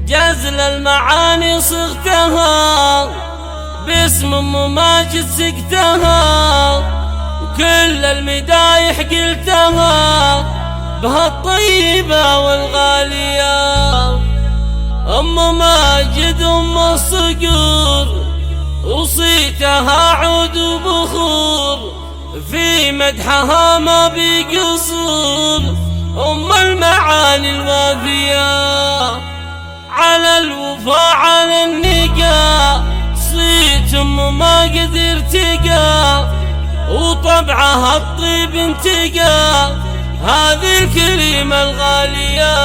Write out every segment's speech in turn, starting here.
جزل المعاني صغتها باسم ام ماجد سقتها، وكل المدايح قلتها بها الطيبة والغالية. ام ماجد ام الصقور وصيتها عود وبخور، في مدحها ما بيقصور. ام المعاني الوافية على الوفا على النقا، صيت ام ما قدر تقى وطبعها الطيب انتقى، هذه الكريمة الغالية.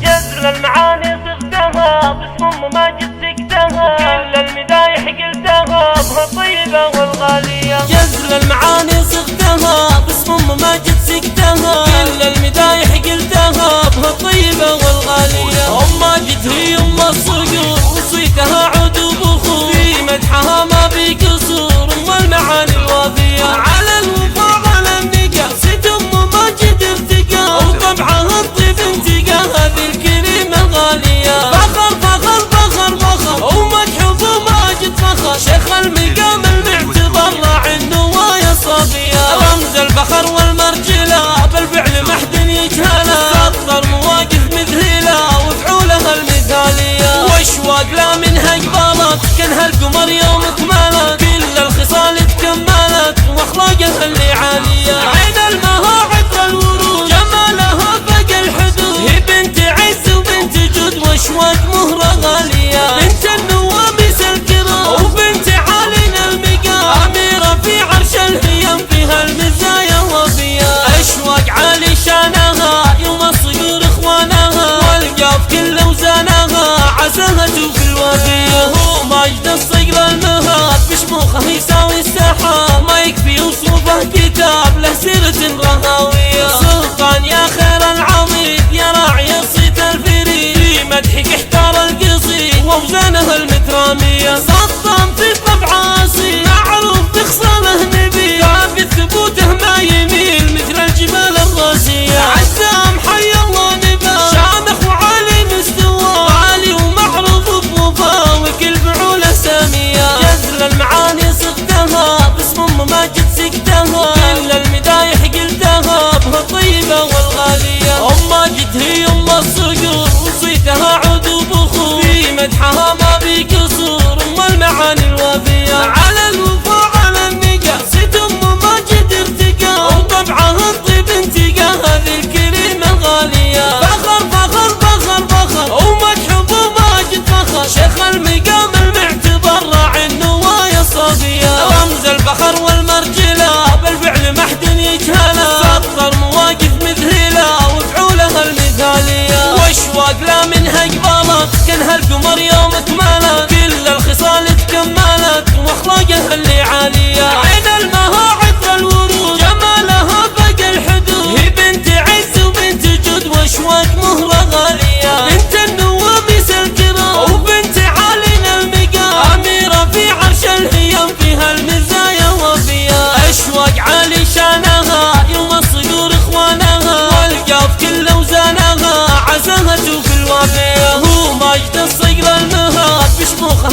جزل المعاني صغتها باسم ام ماجد سقتها، كل المدايح قلتها بها الطيبة والغالية. جزل المعاني صغتها باسم ام ماجد سقتها، كل المدايح قلتها بها الطيبة والغالية. ام ماجد هي ام الصقور وصيتها عود وبخور، في مدحها ما بيقصور. ام المعاني الوافية على الوفا على النقا، صيت ام ماجد ارتقى وطبعها الطيب انتقى، هذه الكريمة الغالية. فخر فخر فخر فخر ومدح ابو ماجد فخر، شيخ المقام المعتبر راعي النوايا الصافية، رمز الفخر والمرجلة بالفعل محد يجهلها، سطر مواقف مذهلة وفعولها المثالية. واشواق لا منها قبالت كانها القمر يوم اكملت، كل الخصال تكملت واخلاقها اللي عالية. عين المها عطر الورود جمالها فوق الحدود، هي بنت عز وبنت جود واشواق مهرة غالية. بنت النواميس الكرام وبنت عالينا المقام، أميرة في عرش الهيام فيها المزايا وفيها. أشواق عالي شانها يوم الصقور اخوانها، والقاف كل اوزانها عساها توفي الوفية. هو ماجد الصقر المهاد بشموخه يساوي السحاب، ما يكفي وصوفه كتاب له سيرة رهاوية. سلطان يا خير العظيم يا راعي الصيت الفريد، في مدحك احتار القصيد واوزانها المترامية. سطام في طبعه اصيل معروف بخصاله نبيل، ثابت ثبوته ما يميل مثل الجبال الراسية. عزام حي الله نبال شامخ وعالي مستوى، عالي ومعروف بوفا وكل فعوله سامية. جزل المعاني صغتها باسم ام ماجد سقتها، كل المدايح قلتها بها الطيبة والغالية. ام ماجد هي ام الصقور وصيتها عود وبخور، في مدحها ما بيقصور. ام المعاني الوافية على الوفا على النقا، صيت ام ماجد ارتقى وطبعها الطيب انتقى، هذه الكريمة الغالية. فخر فخر فخر فخر ومدح ابو ماجد فخر، شيخ المقام المعتبر راعي النوايا الصافية، رمز الفخر والمرجلة بالفعل محد يجهلها، سطر مواقف مذهلة وفعولها المثالية. واشواق لا منها قبالت كانها القمر يوم اكملت، كل الخصال تكملت واخلاقها اللي عالية. عين المها عطر الورود جمالها فوق الحدود، هي بنت عز وبنت جود واشواق مهرة غالية. بنت النواميس الكرام وبنت عالينا المقام، أميرة في عرش الهيام فيها المزايا وفيها. أشواق عالي شانها يوم الصقور اخوانها، والقاف كل اوزانها عساها توفي الوافية. هو ماجد الصقر المهاد بشموخه